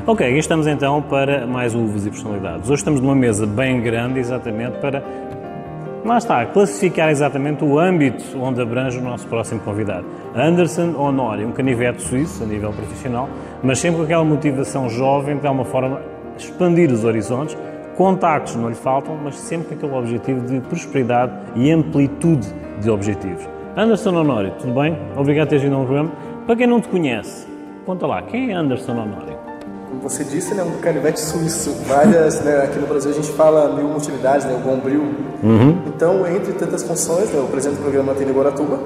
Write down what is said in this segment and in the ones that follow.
Ok, aqui estamos então para mais uvas e personalidades. Hoje estamos numa mesa bem grande, exatamente para, lá está, classificar exatamente o âmbito onde abrange o nosso próximo convidado. Anderson Honório, um canivete suíço a nível profissional, mas sempre com aquela motivação jovem, de alguma forma, expandir os horizontes. Contactos não lhe faltam, mas sempre com aquele objetivo de prosperidade e amplitude de objetivos. Anderson Honório, tudo bem? Obrigado por teres vindo ao programa. Para quem não te conhece, conta lá, quem é Anderson Honório? Como você disse, né, um canivete suíço. Várias, né, aqui no Brasil a gente fala mil utilidades, né, o bombril. Então, entre tantas funções, né, eu apresento o programa TV Guaratuba,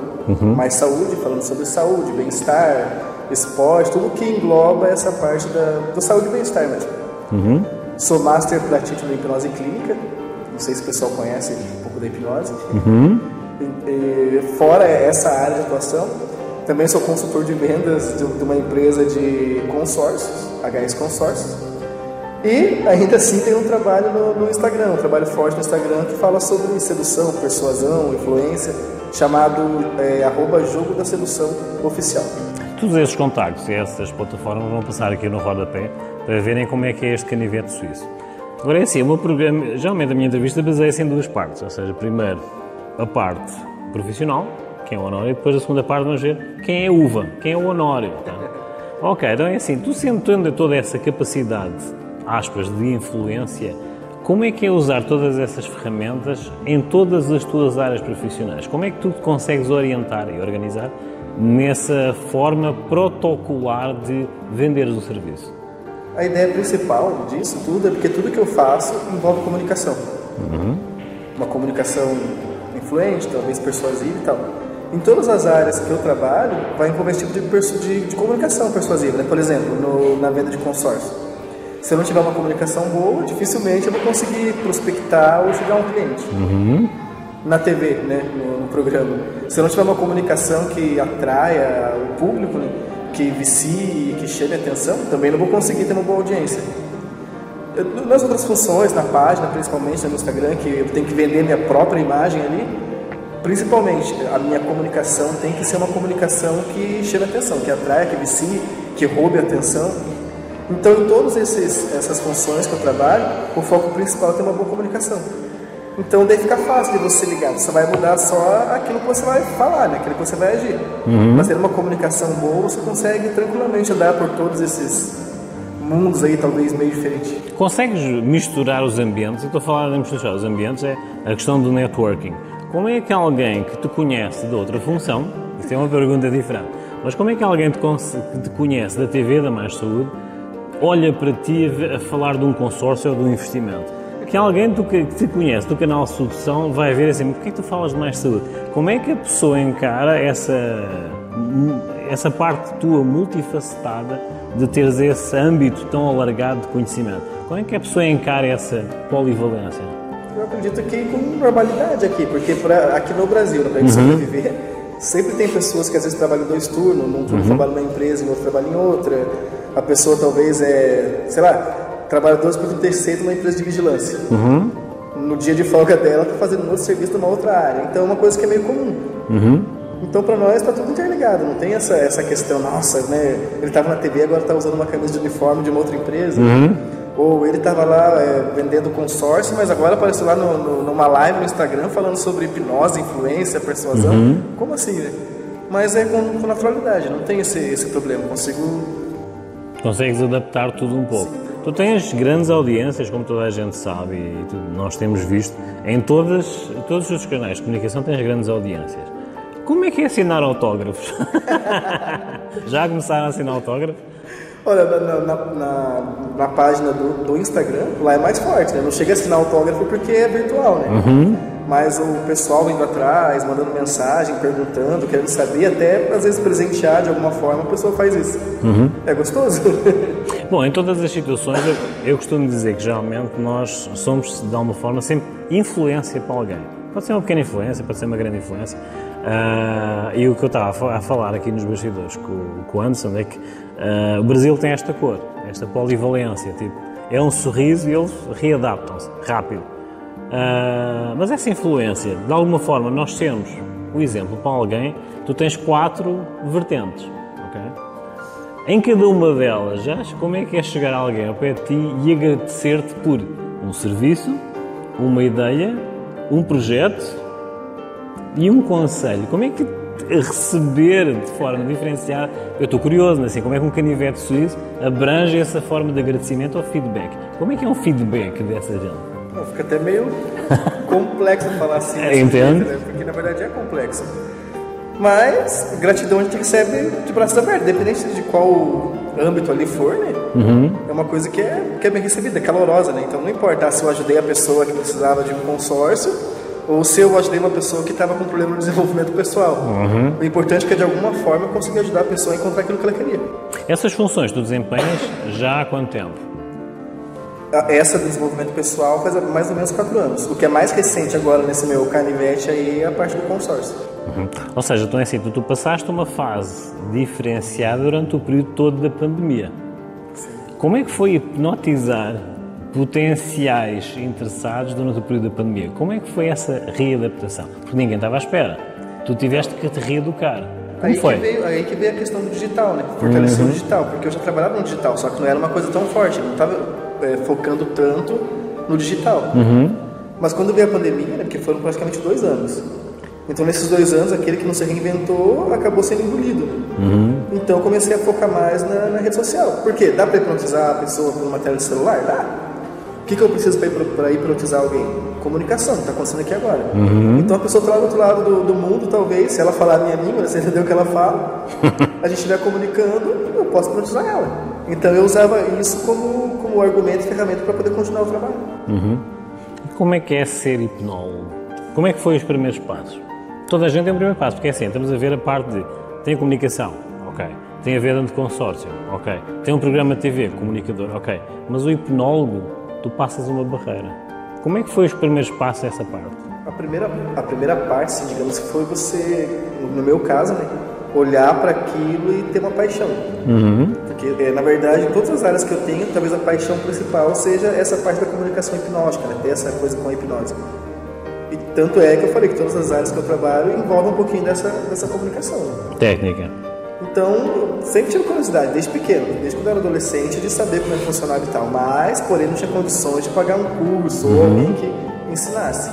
Mais Saúde, falando sobre saúde, bem-estar, esporte, tudo que engloba essa parte do saúde e bem-estar mesmo. Sou Master Practitioner em Hipnose Clínica, não sei se o pessoal conhece um pouco da hipnose. Fora essa área de atuação, também sou consultor de vendas de uma empresa de consórcios, HS Consórcios. E ainda assim tenho um trabalho no Instagram, um trabalho forte no Instagram que fala sobre sedução, persuasão, influência, chamado @Jogo da Sedução Oficial. Todos esses contactos e essas plataformas vão passar aqui no rodapé para verem como é que é este canivete suíço. Agora é assim, o meu programa, geralmente a minha entrevista baseia-se em duas partes, ou seja, primeiro a parte profissional, quem é o Honório, e depois a segunda parte vamos ver quem é a uva, quem é o Honório. Tá? Ok, então é assim, tu sendo toda essa capacidade, aspas, de influência, como é que é usar todas essas ferramentas em todas as tuas áreas profissionais? Como é que tu te consegues orientar e organizar nessa forma protocolar de venderes o serviço? A ideia principal disso tudo é porque tudo que eu faço envolve comunicação. Uma comunicação influente, talvez persuasiva e tal. Em todas as áreas que eu trabalho, vai envolver esse tipo de comunicação persuasiva. Né? Por exemplo, na venda de consórcio. Se eu não tiver uma comunicação boa, dificilmente eu vou conseguir prospectar ou chegar a um cliente. Na TV, né? no programa. Se eu não tiver uma comunicação que atraia o público, né? Que vicie, que chame a atenção, também não vou conseguir ter uma boa audiência. Nas outras funções, na página, principalmente no Instagram, que eu tenho que vender minha própria imagem ali, principalmente a minha comunicação tem que ser uma comunicação que chame a atenção, que atraia, que vicie, que roube a atenção. Então, em todas essas funções que eu trabalho, o foco principal é ter uma boa comunicação. Então, daí fica fácil de você ligar. Você vai mudar só aquilo que você vai falar, né? Aquilo que você vai agir. Mas tendo uma comunicação boa, você consegue tranquilamente andar por todos esses mundos aí, talvez meio diferentes. Consegues misturar os ambientes? Eu estou a falar de misturar os ambientes, é a questão do networking. Como é que alguém que te conhece de outra função, isto é uma pergunta diferente, mas como é que alguém que te conhece da TV, da Mais Saúde, olha para ti a falar de um consórcio ou de um investimento? Que alguém que te conhece do canal Sedução vai ver assim, por que tu falas de Mais Saúde? Como é que a pessoa encara essa parte tua multifacetada de teres esse âmbito tão alargado de conhecimento? Como é que a pessoa encara essa polivalência? Eu acredito que com normalidade aqui, porque aqui no Brasil, para gente sobreviver, sempre tem pessoas que às vezes trabalham 2 turnos, num turno trabalha numa empresa, em outro trabalha em outra. A pessoa talvez trabalha 12/36 numa empresa de vigilância. No dia de folga dela, está fazendo um outro serviço numa outra área. Então é uma coisa que é meio comum. Então para nós está tudo interligado, não tem essa questão, nossa, né? Ele estava na TV, agora está usando uma camisa de uniforme de uma outra empresa. Ou ele estava lá vendendo consórcio, mas agora apareceu lá numa live no Instagram falando sobre hipnose, influência, persuasão. Como assim, né? Mas é com naturalidade, não tem esse problema. Consegues adaptar tudo um pouco. Sim. Tu tens grandes audiências, como toda a gente sabe, e nós temos visto, em todos os canais de comunicação tens grandes audiências. Como é que é assinar autógrafos? Já começaram a assinar autógrafos? Olha, na página do Instagram, lá é mais forte, né? Não chega a assinar autógrafo porque é virtual, né? Mas o pessoal indo atrás, mandando mensagem, perguntando, querendo saber, até às vezes presentear de alguma forma, a pessoa faz isso. É gostoso? Bom, em todas as situações, eu costumo dizer que geralmente nós somos, de alguma forma, sempre influência para alguém. Pode ser uma pequena influência, pode ser uma grande influência. E o que eu estava a falar aqui nos bastidores com o Anderson é que o Brasil tem esta cor, esta polivalência, tipo, é um sorriso e eles readaptam-se rápido. Mas essa influência, de alguma forma, nós temos o exemplo para alguém, tu tens 4 vertentes, ok? Em cada uma delas, já como é que é chegar alguém ao pé de ti e agradecer-te por um serviço, uma ideia, um projeto e um conselho? Como é que receber de forma diferenciada? Eu estou curioso, assim, como é que um canivete suíço abrange essa forma de agradecimento ou feedback? Como é que é um feedback dessa gente? Não, fica até meio complexo falar assim. Entendo. Né? Porque na verdade é complexo. Mas gratidão a gente recebe de braços abertos, independente de qual âmbito ali for, né? É uma coisa que é bem recebida, é calorosa, né? Então não importa se eu ajudei a pessoa que precisava de um consórcio ou se eu ajudei uma pessoa que estava com problema de desenvolvimento pessoal. O importante é que de alguma forma eu consegui ajudar a pessoa a encontrar aquilo que ela queria. Essas funções tu desempenhas já há quanto tempo? Essa do desenvolvimento pessoal faz mais ou menos 4 anos. O que é mais recente agora nesse meu canivete aí é a parte do consórcio. Ou seja, então é assim, tu passaste uma fase diferenciada durante o período todo da pandemia. Sim. Como é que foi hipnotizar potenciais interessados durante o período da pandemia? Como é que foi essa readaptação? Porque ninguém estava à espera. Tu tiveste que te reeducar. Como foi? Aí que veio a questão do digital, né? Fortalecer o digital, porque eu já trabalhava no digital, só que não era uma coisa tão forte, não estava focando tanto no digital. Mas quando veio a pandemia, né, porque foram praticamente 2 anos, então nesses 2 anos, aquele que não se reinventou acabou sendo engolido. Então eu comecei a focar mais na rede social. Por quê? Dá para hipnotizar a pessoa por uma tela de celular? Dá. O que eu preciso para hipnotizar alguém? Comunicação, que está acontecendo aqui agora. Então a pessoa está lá do outro lado do mundo, talvez, se ela falar a minha língua, você entendeu o que ela fala, a gente estiver comunicando, eu posso hipnotizar ela. Então eu usava isso como argumento e ferramenta para poder continuar o trabalho. Como é que é ser hipnólogo? Como é que foi os primeiros passos? Toda a gente tem o primeiro passo, porque é assim, estamos a ver a parte de... Tem a comunicação, ok. Tem a venda de consórcio, ok. Tem um programa de TV, comunicador, ok. Mas o hipnólogo, tu passas uma barreira. Como é que foi os primeiros passos dessa parte? A primeira parte, digamos que foi você, no meu caso, né, olhar para aquilo e ter uma paixão. Porque, na verdade, em todas as áreas que eu tenho, talvez a paixão principal seja essa parte da comunicação hipnótica, né, ter essa coisa com a hipnose. E tanto é que eu falei que todas as áreas que eu trabalho envolvem um pouquinho dessa comunicação. Técnica. Então, sempre tive curiosidade, desde pequeno, desde quando eu era adolescente, de saber como é que funcionava e tal. Mas, porém, não tinha condições de pagar um curso ou alguém que ensinasse.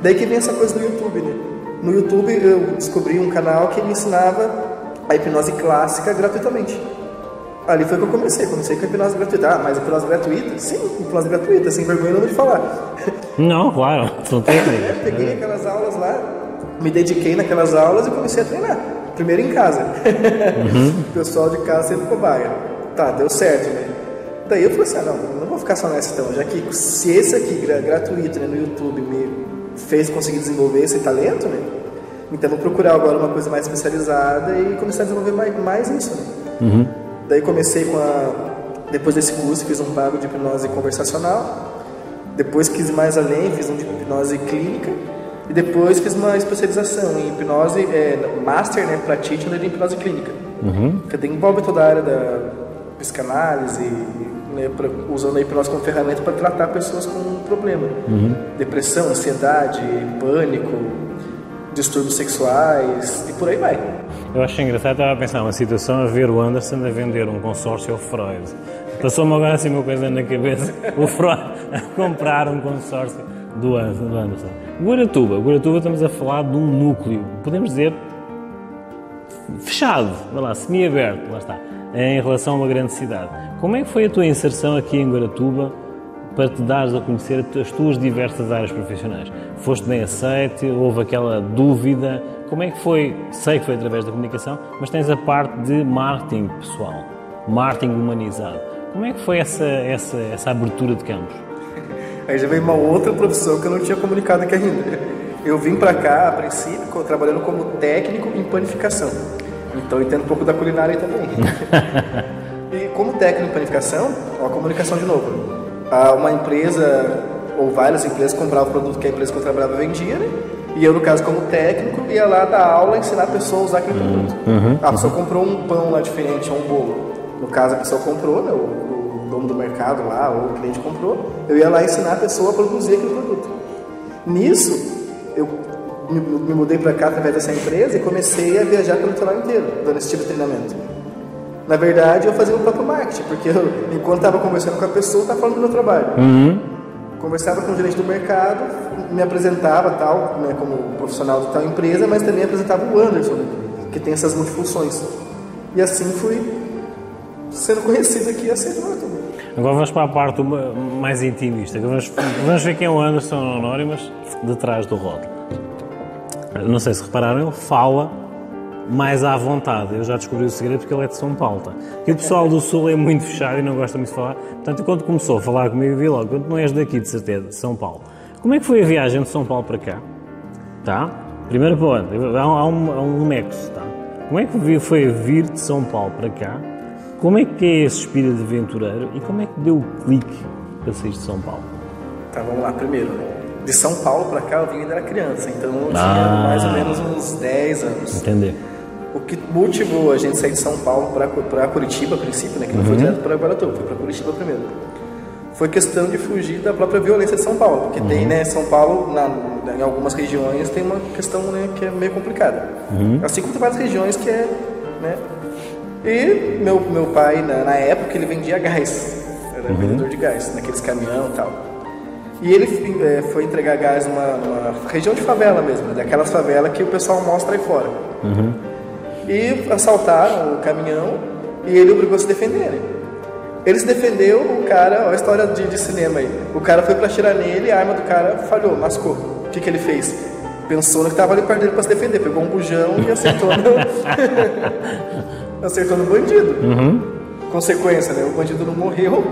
Daí que vem essa coisa do YouTube, né? No YouTube eu descobri um canal que me ensinava a hipnose clássica gratuitamente. Ali foi que eu comecei com a hipnose gratuita. Mas hipnose gratuita? Sim, hipnose gratuita, sem vergonha não de falar. Não, claro, são técnicas. Peguei aquelas aulas lá, me dediquei naquelas aulas e comecei a treinar. Primeiro em casa. O pessoal de casa sempre cobaia. Tá, deu certo, né? Daí eu falei assim, não vou ficar só nessa então, já que se esse aqui, gratuito, né, no YouTube, me fez conseguir desenvolver esse talento, né? Então vou procurar agora uma coisa mais especializada e começar a desenvolver mais isso, né? Daí comecei depois desse curso, fiz um pago de hipnose conversacional. Depois quis ir mais além, fiz um de hipnose clínica. E depois fiz uma especialização em hipnose, master, né, practitioner de hipnose clínica. Que envolve toda a área da psicanálise, né, usando a hipnose como ferramenta para tratar pessoas com problema. Depressão, ansiedade, pânico, distúrbios sexuais e por aí vai. Eu acho engraçado, estava a pensar uma situação a ver o Anderson a vender um consórcio ao Freud. Passou-me agora assim uma coisa na cabeça, o Freud a comprar um consórcio do Anderson. Guaratuba, estamos a falar de um núcleo, podemos dizer, fechado, semi-aberto, lá está, em relação a uma grande cidade. Como é que foi a tua inserção aqui em Guaratuba para te dares a conhecer as tuas diversas áreas profissionais? Foste bem aceite? Houve aquela dúvida? Como é que foi? Sei que foi através da comunicação, mas tens a parte de marketing pessoal, marketing humanizado. Como é que foi essa abertura de campos? Aí já veio uma outra profissão que eu não tinha comunicado aqui ainda. Eu vim para cá, a princípio, trabalhando como técnico em panificação. Então eu entendo um pouco da culinária aí também. E como técnico em panificação, a comunicação de novo. Uma empresa ou várias empresas compravam o produto que a empresa que eu trabalhava vendia, né? E eu, no caso, como técnico, ia lá dar aula, ensinar a pessoa a usar aquele produto. A pessoa comprou um pão lá diferente, ou um bolo. No caso, a pessoa comprou, né? O dono do mercado lá, ou o cliente comprou. Eu ia lá ensinar a pessoa a produzir aquele produto. Nisso, eu me mudei para cá através dessa empresa e comecei a viajar pelo litoral inteiro, dando esse tipo de treinamento. Na verdade, eu fazia o próprio marketing, porque enquanto estava conversando com a pessoa, eu estava falando do meu trabalho. Conversava com o gerente do mercado, me apresentava tal, né, como profissional de tal empresa, mas também apresentava o Anderson, que tem essas multifunções. E assim fui sendo conhecido aqui a ser tudo. Agora vamos para a parte mais intimista. Vamos ver quem é o Anderson Honório, mas de trás do rótulo. Não sei se repararam, ele fala mais à vontade. Eu já descobri o segredo porque ele é de São Paulo. Tá? E o pessoal do Sul é muito fechado e não gosta muito de falar. Portanto, quando começou a falar comigo, vi logo, quando não és daqui, de certeza, de São Paulo. Como é que foi a viagem de São Paulo para cá? Tá? Primeiro ponto, há um nexo. Tá? Como é que foi vir de São Paulo para cá? Como é que é esse espírito de aventureiro e como é que deu o clique para sair de São Paulo? Tá, vamos lá. Primeiro, de São Paulo para cá eu vim ainda era criança, então eu tinha mais ou menos uns 10 anos. Entender. O que motivou a gente sair de São Paulo para Curitiba, a princípio, né, que não foi direto para Guaratuba, foi para Curitiba primeiro. Foi questão de fugir da própria violência de São Paulo, porque tem, né, São Paulo, em algumas regiões, tem uma questão, né, que é meio complicada. Assim como tem várias regiões que é, né. E meu pai, na época, ele vendia gás, era vendedor de gás, naqueles caminhão e tal. E ele foi entregar gás numa região de favela mesmo, né, daquelas favelas que o pessoal mostra aí fora. E assaltaram o caminhão e ele obrigou a se defender. Né? Ele se defendeu, o cara, olha a história de cinema aí. O cara foi pra atirar nele, a arma do cara falhou, mascou. O que ele fez? Pensou no que tava ali perto dele pra se defender, pegou um bujão e acertou acertou no bandido. Consequência, né? O bandido não morreu,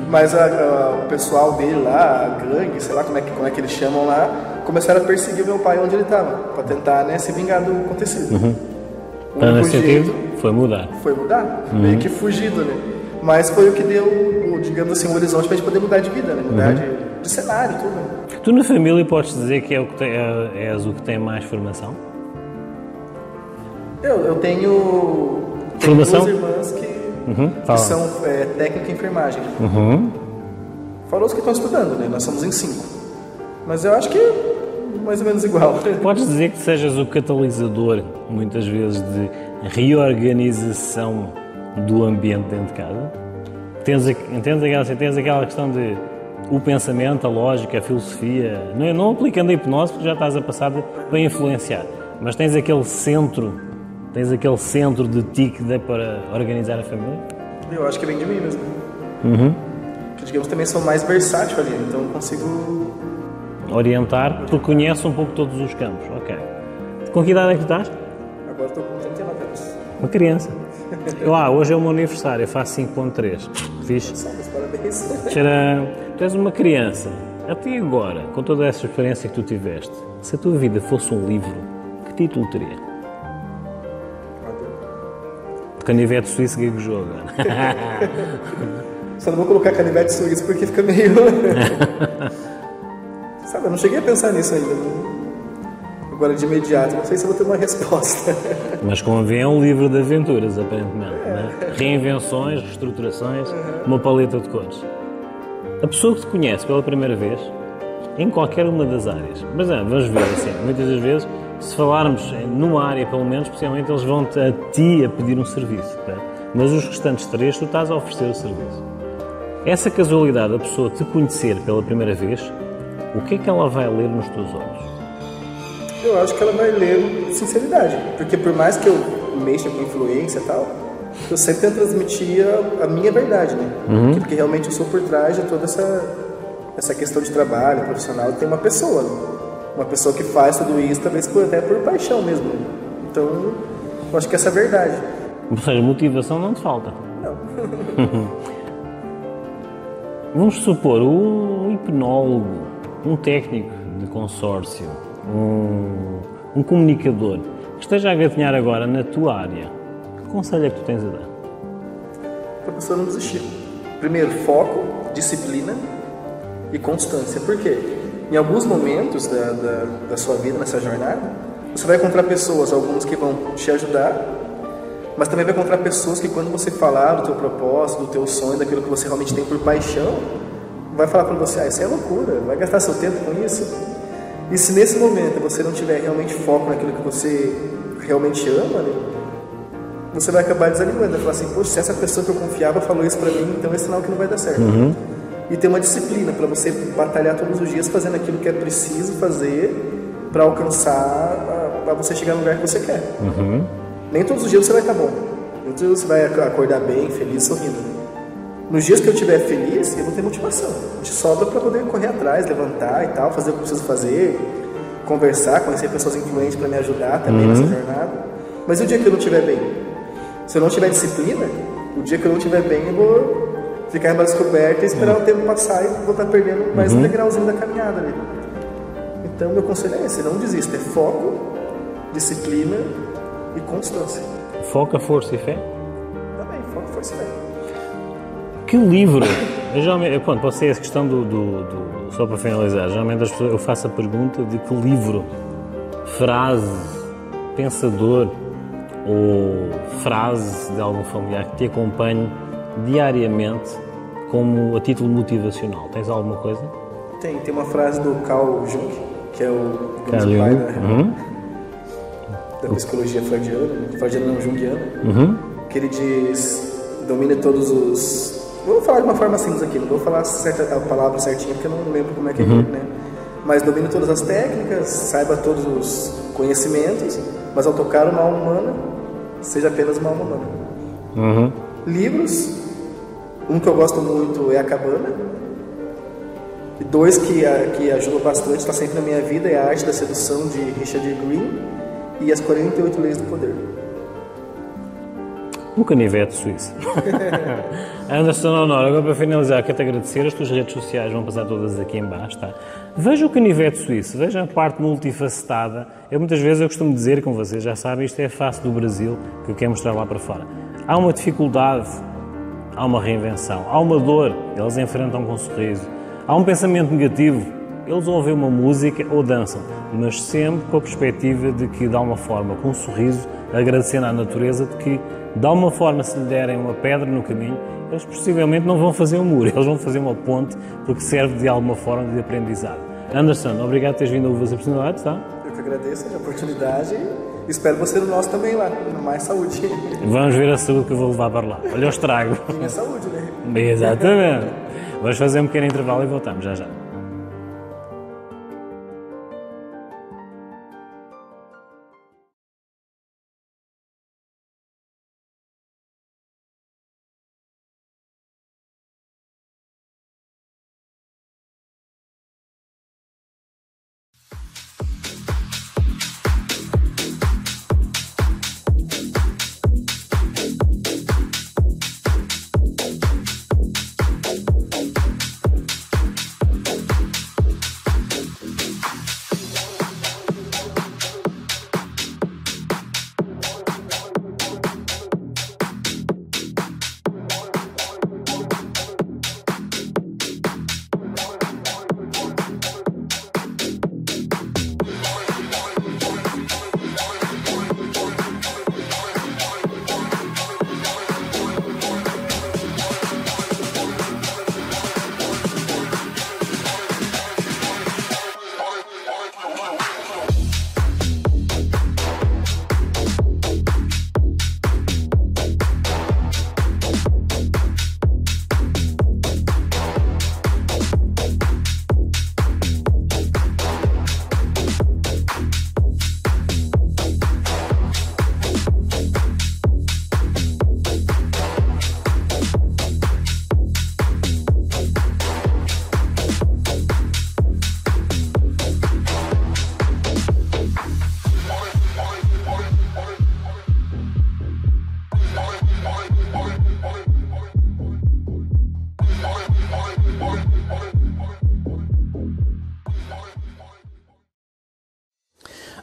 mas o pessoal dele lá, a gangue, sei lá como é que eles chamam lá, começaram a perseguir o meu pai onde ele estava, para tentar, né, se vingar do acontecido. Então, nesse sentido, foi mudar. Foi mudar, meio que fugido, né? Mas foi o que deu, digamos assim, um horizonte para a gente poder mudar de vida, né? Mudar de cenário, tudo. Né? Tu na família podes dizer que és o que tem mais formação? Eu tenho formação? Duas irmãs que são técnica em enfermagem. Fora os que estão estudando, né? Nós somos em 5. Mas eu acho que é mais ou menos igual. Podes dizer que sejas o catalisador, muitas vezes, de reorganização do ambiente dentro de casa? Tens aquela questão de o pensamento, a lógica, a filosofia, não aplicando a hipnose, porque já estás a passar para influenciar, mas tens aquele centro de ti que dá para organizar a família? Eu acho que vem de mim mesmo. Que, digamos, também sou mais versátil ali, então eu consigo orientar, porque conhece um pouco todos os campos. Ok. Com que idade é que tu estás? Agora estou com 39 anos. Uma criança. Hoje é o meu aniversário, eu faço 5.3. Fixe? Parabéns. Tu és uma criança. Até agora, com toda essa experiência que tu tiveste, se a tua vida fosse um livro, que título teria? Canivete suíço gaguejou agora. Só não vou colocar canivete suíço porque fica meio... Sabe, eu não cheguei a pensar nisso ainda. Agora de imediato, não sei se eu vou ter uma resposta. Mas convém é um livro de aventuras, aparentemente. Né? Reinvenções, reestruturações, uma paleta de cores. A pessoa que te conhece pela primeira vez, em qualquer uma das áreas, mas vamos ver assim, muitas das vezes, se falarmos numa área, pelo menos, especialmente, eles vão-te a ti a pedir um serviço. Tá? Mas os restantes 3, tu estás a oferecer o serviço. Essa casualidade, a pessoa te conhecer pela primeira vez, o que é que ela vai ler nos teus olhos? Eu acho que ela vai ler sinceridade, porque por mais que eu mexa com influência e tal, eu sempre tento transmitir a minha verdade, né? Porque realmente eu sou por trás de toda essa questão de trabalho profissional, tem uma pessoa, né? Uma pessoa que faz tudo isso, talvez até por paixão mesmo. Então, eu acho que essa é a verdade. Ou seja, motivação não te falta. Não. Vamos supor, um hipnólogo, um técnico de consórcio, um comunicador, que esteja a gatinhar agora na tua área, que conselho é que tu tens a dar? Para a pessoa não desistir. Primeiro, foco, disciplina e constância. Por quê? Em alguns momentos da sua vida, nessa jornada, você vai encontrar pessoas, algumas que vão te ajudar, mas também vai encontrar pessoas que quando você falar do teu propósito, do teu sonho, daquilo que você realmente tem por paixão, vai falar para você, isso é loucura, vai gastar seu tempo com isso. E se nesse momento você não tiver realmente foco naquilo que você realmente ama, né, você vai acabar desanimando. Vai falar assim, poxa, se essa pessoa que eu confiava falou isso pra mim, então é sinal que não vai dar certo. E ter uma disciplina para você batalhar todos os dias fazendo aquilo que é preciso fazer para alcançar, para você chegar no lugar que você quer. Nem todos os dias você vai estar bom. Nem todos os dias você vai acordar bem, feliz, sorrindo. Nos dias que eu estiver feliz, eu vou ter motivação. Te sobra para poder correr atrás, levantar e tal, fazer o que eu preciso fazer, conversar, conhecer pessoas influentes para me ajudar também nessa jornada. Mas e o dia que eu não estiver bem? Se eu não tiver disciplina, o dia que eu não estiver bem, eu vou ficar em braço coberto e esperar o tempo passar e vou estar perdendo mais um degrauzinho da caminhada ali. Então, meu conselho é esse, não desista, é foco, disciplina e constância. Foca, força e fé? Também, foco, força e fé. Que livro? Pronto, pode ser essa questão só para finalizar, geralmente eu faço a pergunta de que livro, frase, pensador ou frase de algum familiar que te acompanhe diariamente como a título motivacional. Tens alguma coisa? Tem uma frase do Carl Jung, que é o pai da psicologia freudiana não junguiana, que ele diz, domine todos os... Vou falar de uma forma simples aqui, não vou falar a palavra certinha, porque eu não lembro como é que é, né? Mas domine todas as técnicas, saiba todos os conhecimentos, mas ao tocar uma alma humana, seja apenas uma alma humana. Livros, um que eu gosto muito é A Cabana, e dois que ajudam bastante, está sempre na minha vida, é A Arte da Sedução, de Richard Green, e As 48 Leis do Poder. Um canivete suíço. Anderson Honório, agora para finalizar, quero-te agradecer. As tuas redes sociais vão passar todas aqui em baixo, tá? Veja o canivete suíço, veja a parte multifacetada. Muitas vezes eu costumo dizer, como vocês já sabem, isto é a face do Brasil que eu quero mostrar lá para fora. Há uma dificuldade, há uma reinvenção, há uma dor, eles enfrentam com um sorriso. Há um pensamento negativo, eles ouvem uma música ou dançam, mas sempre com a perspectiva de que, de alguma forma, com um sorriso, agradecendo à natureza, de que, de alguma forma, se lhe derem uma pedra no caminho, eles possivelmente não vão fazer um muro, eles vão fazer uma ponte, porque serve de alguma forma de aprendizado. Anderson, obrigado por teres vindo a Uvas e Personalidades, tá? Eu que agradeço a oportunidade e espero você no nosso também lá, mais saúde. Vamos ver a saúde que eu vou levar para lá. Olha o estrago. Minha saúde, né? Exatamente. Vamos fazer um pequeno intervalo e voltamos já já.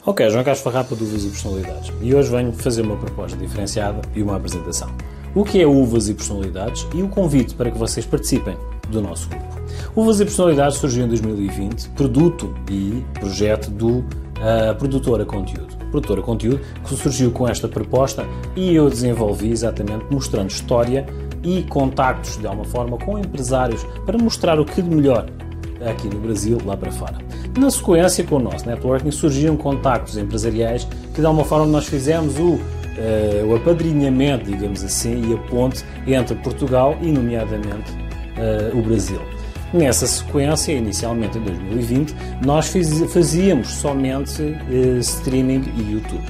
Ok, João Carlos Farrapa do Uvas e Personalidades, e hoje venho fazer uma proposta diferenciada e uma apresentação. O que é Uvas e Personalidades e o convite para que vocês participem do nosso grupo. Uvas e Personalidades surgiu em 2020, produto e projeto do Produtora Conteúdo. Produtora Conteúdo que surgiu com esta proposta e eu desenvolvi exatamente mostrando história e contactos de alguma forma com empresários para mostrar o que de melhor aqui no Brasil, lá para fora. Na sequência, com o nosso networking, surgiram contactos empresariais que de alguma forma nós fizemos o apadrinhamento, digamos assim, e a ponte entre Portugal e, nomeadamente, o Brasil. Nessa sequência, inicialmente em 2020, nós fazíamos somente streaming e YouTube.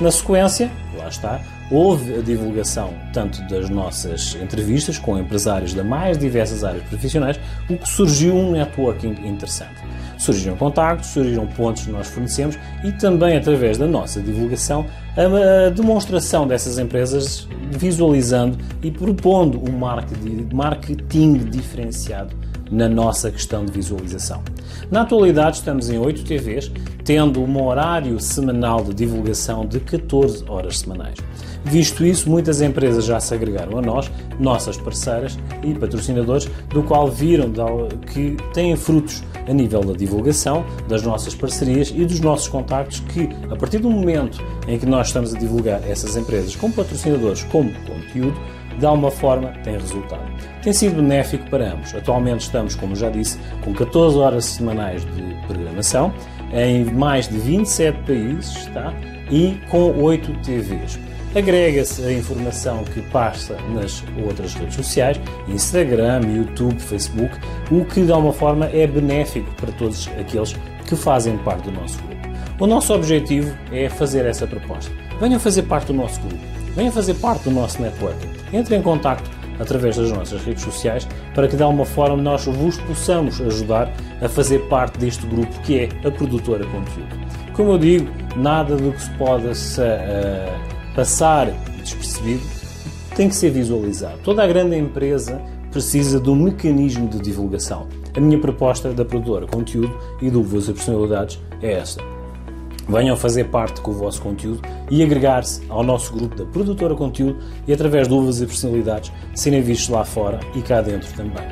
Na sequência, lá está, houve a divulgação tanto das nossas entrevistas com empresários das mais diversas áreas profissionais, o que surgiu um networking interessante. Surgiram contactos, surgiram pontos que nós fornecemos e também, através da nossa divulgação, a demonstração dessas empresas visualizando e propondo um marketing diferenciado na nossa questão de visualização. Na atualidade estamos em 8 TVs, tendo um horário semanal de divulgação de 14 horas semanais. Visto isso, muitas empresas já se agregaram a nós, nossas parceiras e patrocinadores, do qual viram que têm frutos a nível da divulgação, das nossas parcerias e dos nossos contactos, que a partir do momento em que nós estamos a divulgar essas empresas como patrocinadores, como conteúdo, de alguma forma tem resultado. Tem sido benéfico para ambos. Atualmente estamos, como já disse, com 14 horas semanais de programação, em mais de 27 países, e com 8 TVs. Agrega-se a informação que passa nas outras redes sociais, Instagram, YouTube, Facebook, o que de alguma forma é benéfico para todos aqueles que fazem parte do nosso grupo. O nosso objetivo é fazer essa proposta. Venham fazer parte do nosso grupo, venham fazer parte do nosso networking. Entre em contacto através das nossas redes sociais para que de alguma forma nós vos possamos ajudar a fazer parte deste grupo que é a produtora conteúdo. Como eu digo, nada do que se possa passar despercebido tem que ser visualizado. Toda a grande empresa precisa de um mecanismo de divulgação. A minha proposta da produtora conteúdo e do Uvas e Personalidades é esta. Venham fazer parte com o vosso conteúdo e agregar-se ao nosso grupo da produtora conteúdo e através de Uvas e Personalidades serem vistos lá fora e cá dentro também.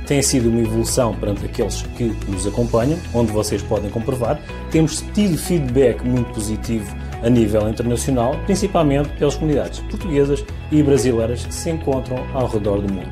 Tem sido uma evolução perante aqueles que nos acompanham, onde vocês podem comprovar. Temos tido feedback muito positivo a nível internacional, principalmente pelas comunidades portuguesas e brasileiras que se encontram ao redor do mundo.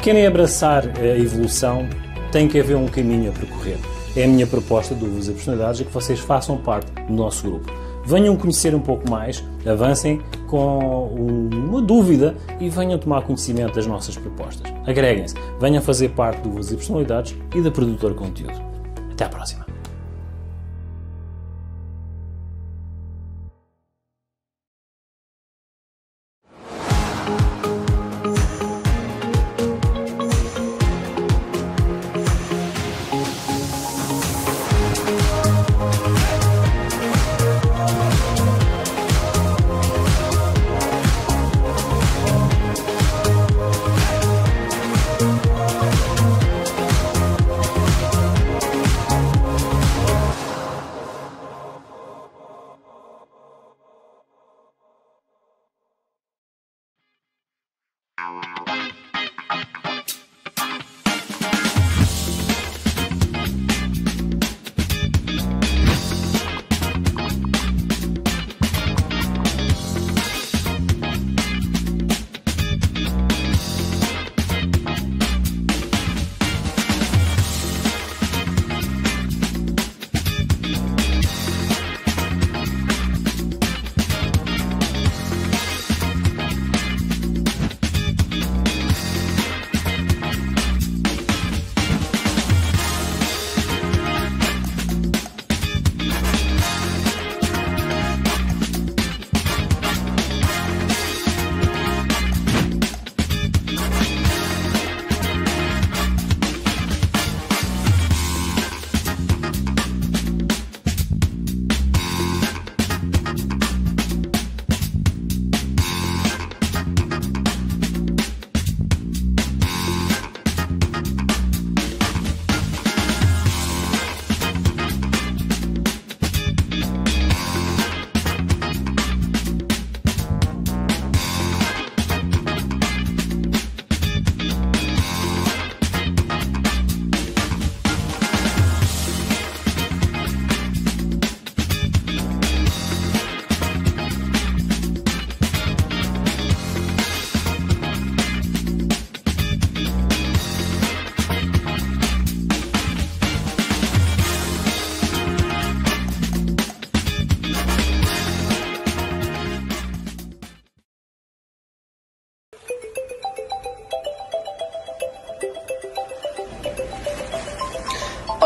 Querem abraçar a evolução, tem que haver um caminho a percorrer. É a minha proposta de Uvas e Personalidades, é que vocês façam parte do nosso grupo. Venham conhecer um pouco mais, avancem com uma dúvida e venham tomar conhecimento das nossas propostas. Agreguem-se, venham fazer parte do Uvas e Personalidades e da produtora conteúdo. Até à próxima!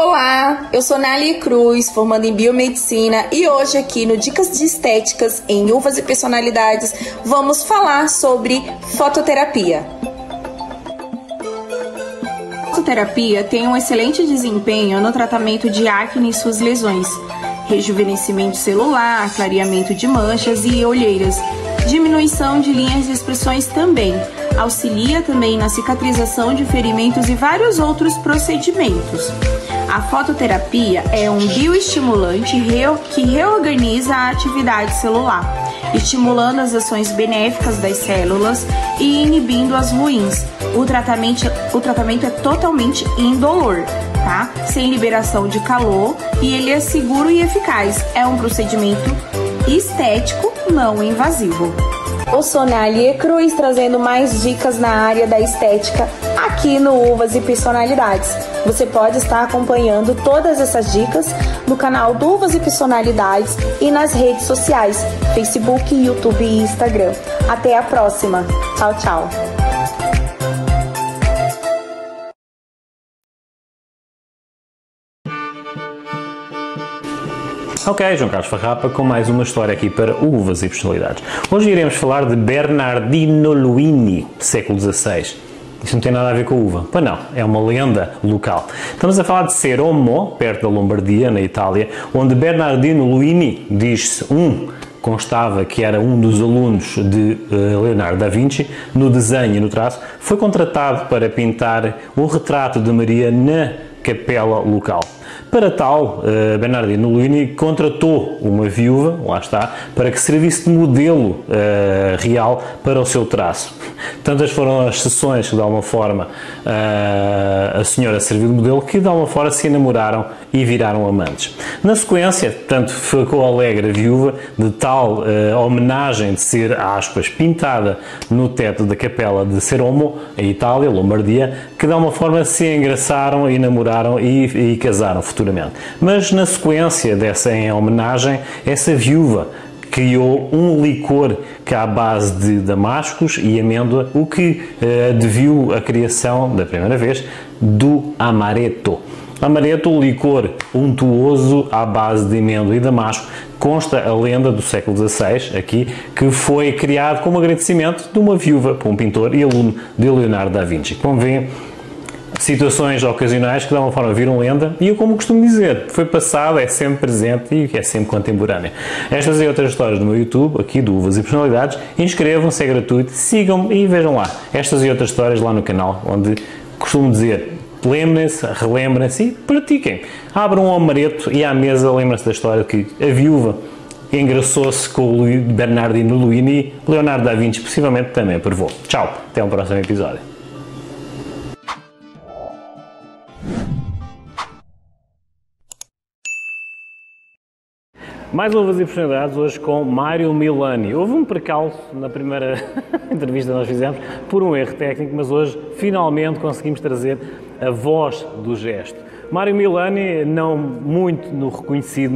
Olá, eu sou Nália Cruz, formanda em Biomedicina, e hoje aqui no Dicas de Estéticas em Uvas e Personalidades vamos falar sobre fototerapia. A fototerapia tem um excelente desempenho no tratamento de acne e suas lesões, rejuvenescimento celular, clareamento de manchas e olheiras, diminuição de linhas de expressões também, auxilia também na cicatrização de ferimentos e vários outros procedimentos. A fototerapia é um bioestimulante que reorganiza a atividade celular, estimulando as ações benéficas das células e inibindo as ruins. O tratamento é totalmente indolor, tá? Sem liberação de calor, e ele é seguro e eficaz. É um procedimento estético não invasivo. Eu sou Nália Cruz, trazendo mais dicas na área da estética aqui no Uvas e Personalidades. Você pode estar acompanhando todas essas dicas no canal do Uvas e Personalidades e nas redes sociais, Facebook, YouTube e Instagram. Até a próxima. Tchau, tchau. Ok, João Carlos Farrapa com mais uma história aqui para Uvas e Personalidades. Hoje iremos falar de Bernardino Luini, século XVI. Isso não tem nada a ver com uva. Pois não, é uma lenda local. Estamos a falar de Serommo, perto da Lombardia, na Itália, onde Bernardino Luini, diz-se constava que era um dos alunos de Leonardo da Vinci, no desenho e no traço, foi contratado para pintar um retrato de Maria na capela local. Para tal, Bernardino Luini contratou uma viúva, lá está, para que servisse de modelo real para o seu traço. Tantas foram as sessões que, de alguma forma, a senhora serviu de modelo, que de alguma forma se enamoraram e viraram amantes. Na sequência, portanto, ficou alegre a viúva de tal homenagem de ser, aspas, pintada no teto da capela de Serommo, em Itália, Lombardia, que de alguma forma se engraçaram e namoraram e casaram futuramente. Mas na sequência dessa homenagem, essa viúva criou um licor que à base de damascos e amêndoa, o que deviu a criação, da primeira vez, do amaretto. Amaretto, um licor untuoso à base de amêndoa e damasco, consta a lenda do século XVI, aqui, que foi criado como agradecimento de uma viúva para um pintor e aluno de Leonardo da Vinci. Como vêem, situações ocasionais que de alguma forma viram lenda, e eu, como costumo dizer, foi passado, é sempre presente e é sempre contemporâneo. Estas e outras histórias no meu YouTube, aqui do Uvas e Personalidades. Inscrevam-se, é gratuito, sigam-me e vejam lá estas e outras histórias lá no canal, onde costumo dizer, lembrem-se, relembrem-se e pratiquem. Abram um amaretto e à mesa lembrem-se da história que a viúva engraçou-se com o Bernardino Luini, Leonardo da Vinci possivelmente também provou. Tchau, até um próximo episódio. Mais Uvas e Personalidades, hoje com Mário Milani. Houve um percalço na primeira entrevista que nós fizemos, por um erro técnico, mas hoje finalmente conseguimos trazer a voz do gesto. Mário Milani, não muito reconhecido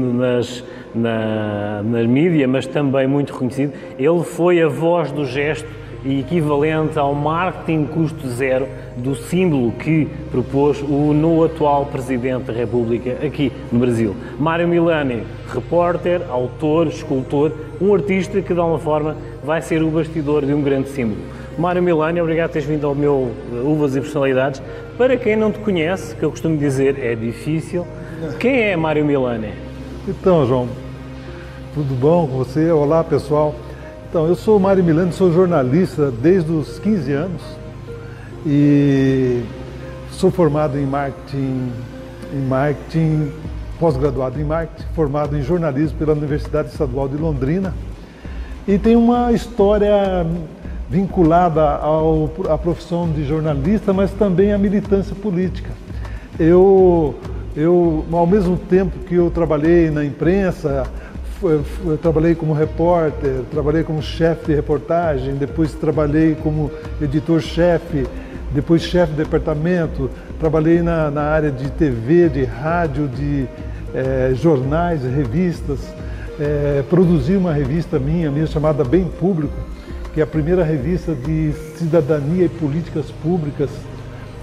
nas mídias, mas também muito reconhecido, ele foi a voz do gesto e equivalente ao marketing custo zero do símbolo que propôs o atual Presidente da República aqui no Brasil. Mário Milani, repórter, autor, escultor, um artista que de alguma forma vai ser o bastidor de um grande símbolo. Mário Milani, obrigado por teres vindo ao meu Uvas e Personalidades. Para quem não te conhece, que eu costumo dizer é difícil, quem é Mário Milani? Então, João, tudo bom com você? Olá, pessoal. Então, eu sou Mário Milani, sou jornalista desde os 15 anos e sou formado em marketing, pós-graduado em marketing, formado em jornalismo pela Universidade Estadual de Londrina, e tenho uma história vinculada à profissão de jornalista, mas também à militância política. Eu, ao mesmo tempo que eu trabalhei na imprensa, eu trabalhei como repórter, trabalhei como chefe de reportagem, depois trabalhei como editor-chefe, depois chefe de departamento, trabalhei na área de TV, de rádio, de jornais, revistas, produzi uma revista minha chamada Bem Público, que é a primeira revista de cidadania e políticas públicas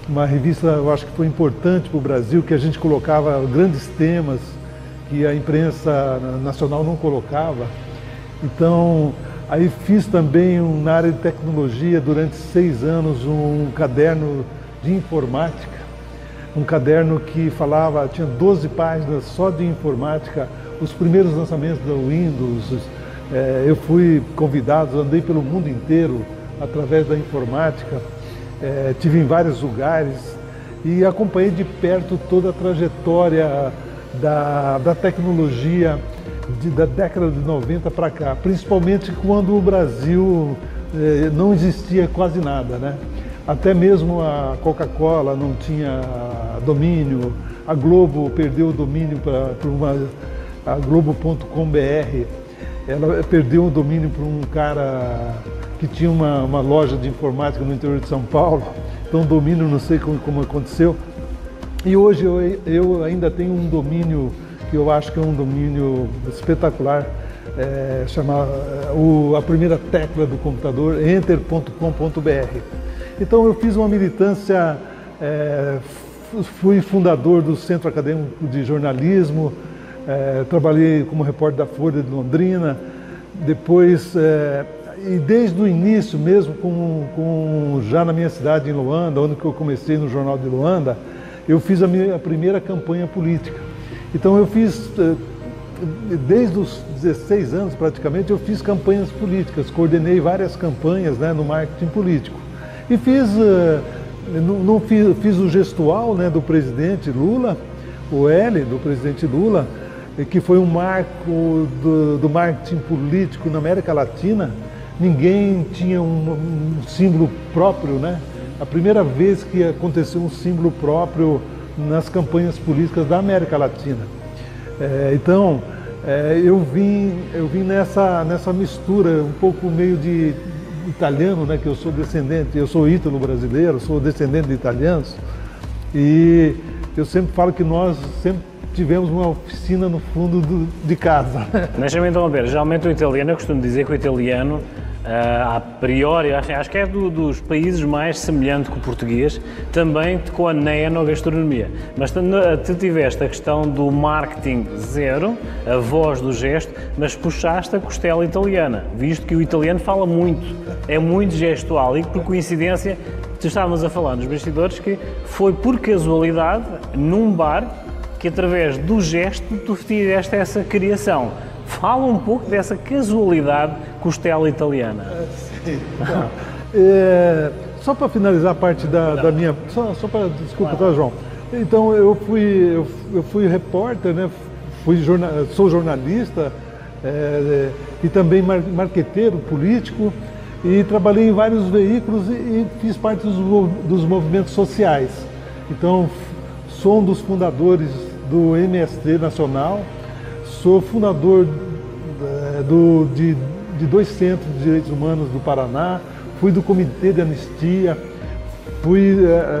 uma revista, eu acho que foi importante para o Brasil, que a gente colocava grandes temas que a imprensa nacional não colocava. Então, aí fiz também na área de tecnologia, durante 6 anos, um caderno de informática, um caderno que falava, tinha 12 páginas só de informática, os primeiros lançamentos do Windows. Eu fui convidado, andei pelo mundo inteiro através da informática, tive em vários lugares e acompanhei de perto toda a trajetória da tecnologia da década de 90 para cá, principalmente quando o Brasil não existia quase nada, né? Até mesmo a Coca-Cola não tinha domínio, a Globo perdeu o domínio para a Globo.com.br, ela perdeu o domínio para um cara que tinha uma loja de informática no interior de São Paulo, então o domínio não sei como aconteceu. E hoje eu ainda tenho um domínio que eu acho que é um domínio espetacular, a primeira tecla do computador, enter.com.br. Então eu fiz uma militância, fui fundador do Centro Acadêmico de Jornalismo, trabalhei como repórter da Folha de Londrina, depois, e desde o início mesmo, já na minha cidade, em Luanda, onde eu comecei no Jornal de Luanda, eu fiz a minha primeira campanha política. Então eu fiz, desde os 16 anos praticamente, eu fiz campanhas políticas, coordenei várias campanhas, né, no marketing político. E fiz o gestual, né, do presidente Lula, o L do presidente Lula, que foi um marco do marketing político na América Latina. Ninguém tinha um símbolo próprio, né? A primeira vez que aconteceu um símbolo próprio nas campanhas políticas da América Latina. Então, eu vim nessa mistura, um pouco meio de italiano, né? Que eu sou descendente, eu sou ítalo-brasileiro, sou descendente de italianos, e eu sempre falo que nós sempre tivemos uma oficina no fundo de casa. Deixa-me então ver, geralmente o italiano, eu costumo dizer que o italiano, a priori, acho que é dos países mais semelhante com o português, também com a neo-gastronomia. Mas tu tiveste a questão do marketing zero, a voz do gesto, mas puxaste a costela italiana, visto que o italiano fala muito, é muito gestual, e por coincidência, tu estávamos a falar nos bastidores que foi por casualidade, num bar, que através do gesto tu tiveste essa criação. Fala um pouco dessa casualidade costela italiana. Sim. Só para finalizar a parte da minha... Só para... Desculpa, tá, João? Então, eu fui repórter, né? Sou jornalista e também marqueteiro político, e trabalhei em vários veículos e fiz parte dos movimentos sociais. Então, sou um dos fundadores do MST Nacional, sou fundador de 2 centros de direitos humanos do Paraná, fui do Comitê de Anistia, fui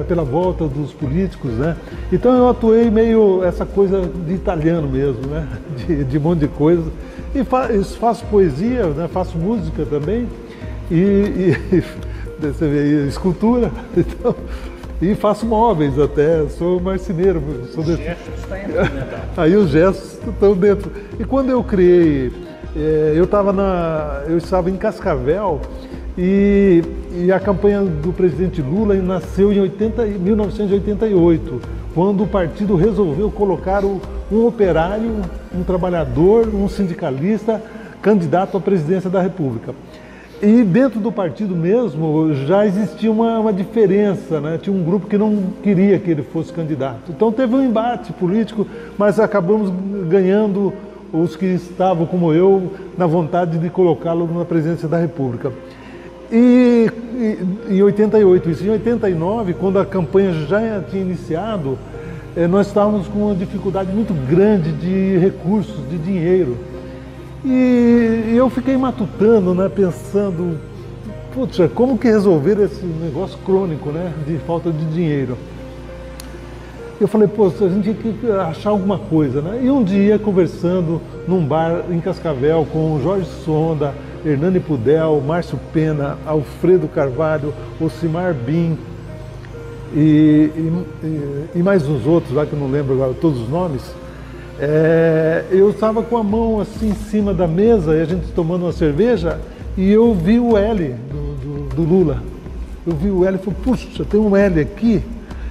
pela volta dos políticos, né? Então eu atuei meio essa coisa de italiano mesmo, né? De um monte de coisa. E faço poesia, né? Faço música também, você vê, escultura, então, e faço móveis até, sou marceneiro. Os gestos estão dentro, então. Aí os gestos estão dentro. E quando eu criei, eu estava em Cascavel e a campanha do presidente Lula nasceu em 1988, quando o partido resolveu colocar um operário, um trabalhador, um sindicalista candidato à presidência da República. E dentro do partido mesmo já existia uma diferença, né? Tinha um grupo que não queria que ele fosse candidato. Então teve um embate político, mas acabamos ganhando os que estavam, como eu, na vontade de colocá-lo na presidência da República. E em 88, isso em 89, quando a campanha já tinha iniciado, nós estávamos com uma dificuldade muito grande de recursos, de dinheiro. E eu fiquei matutando, né, pensando, puxa, como que resolver esse negócio crônico, né, de falta de dinheiro? Eu falei, pô, a gente tinha que achar alguma coisa, né? E um dia, conversando num bar em Cascavel com o Jorge Sonda, Hernani Pudel, Márcio Pena, Alfredo Carvalho, Ocimar Bin, e mais uns outros lá que eu não lembro agora todos os nomes. Eu estava com a mão assim em cima da mesa e a gente tomando uma cerveja e eu vi o L do Lula. Eu vi o L e falei, puxa, tem um L aqui.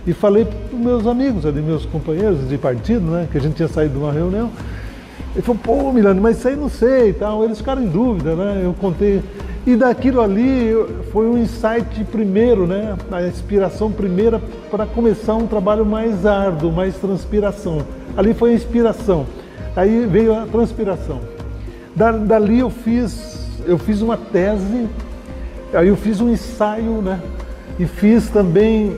E falei para os meus amigos, ali, meus companheiros de partido, né, que a gente tinha saído de uma reunião. Ele falou, pô, Milano, mas isso aí não sei e tal. Eles ficaram em dúvida, né? Eu contei. E daquilo ali foi um insight primeiro, né? A inspiração primeira para começar um trabalho mais árduo, mais transpiração. Ali foi a inspiração. Aí veio a transpiração. Dali eu fiz uma tese, aí eu fiz um ensaio, né? E fiz também,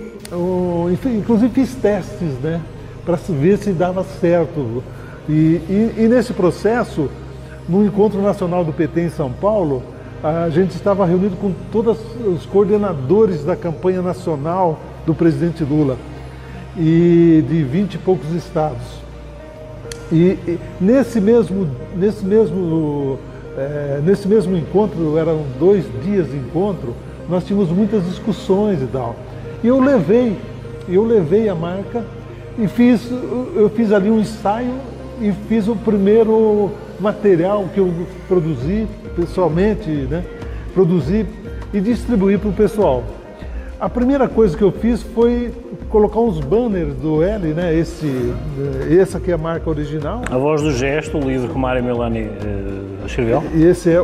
inclusive fiz testes, né? Para ver se dava certo. E nesse processo, no Encontro Nacional do PT em São Paulo, a gente estava reunido com todos os coordenadores da campanha nacional do presidente Lula, e de 20 e poucos estados. E nesse mesmo encontro, eram 2 dias de encontro, nós tínhamos muitas discussões e tal. E eu levei a marca e eu fiz ali um ensaio e fiz o primeiro material que eu produzi pessoalmente, né? Produzi e distribuí para o pessoal. A primeira coisa que eu fiz foi colocar uns banners do L, né? Essa aqui é a marca original. A Voz do Gesto, o livro que o Mário Milani escreveu. E esse é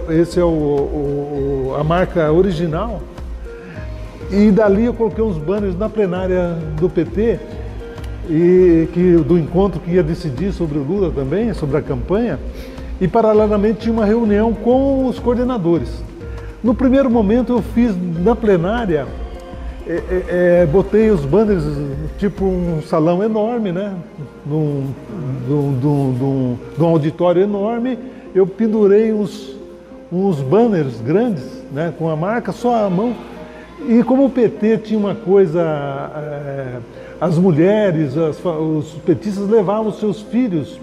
a marca original. E dali eu coloquei uns banners na plenária do PT, do encontro que ia decidir sobre o Lula também, sobre a campanha. E paralelamente tinha uma reunião com os coordenadores. No primeiro momento eu fiz na plenária, botei os banners tipo um salão enorme, né? Num auditório enorme, eu pendurei uns banners grandes, né? Com a marca, só a mão. E como o PT tinha uma coisa, as mulheres, os petistas levavam os seus filhos,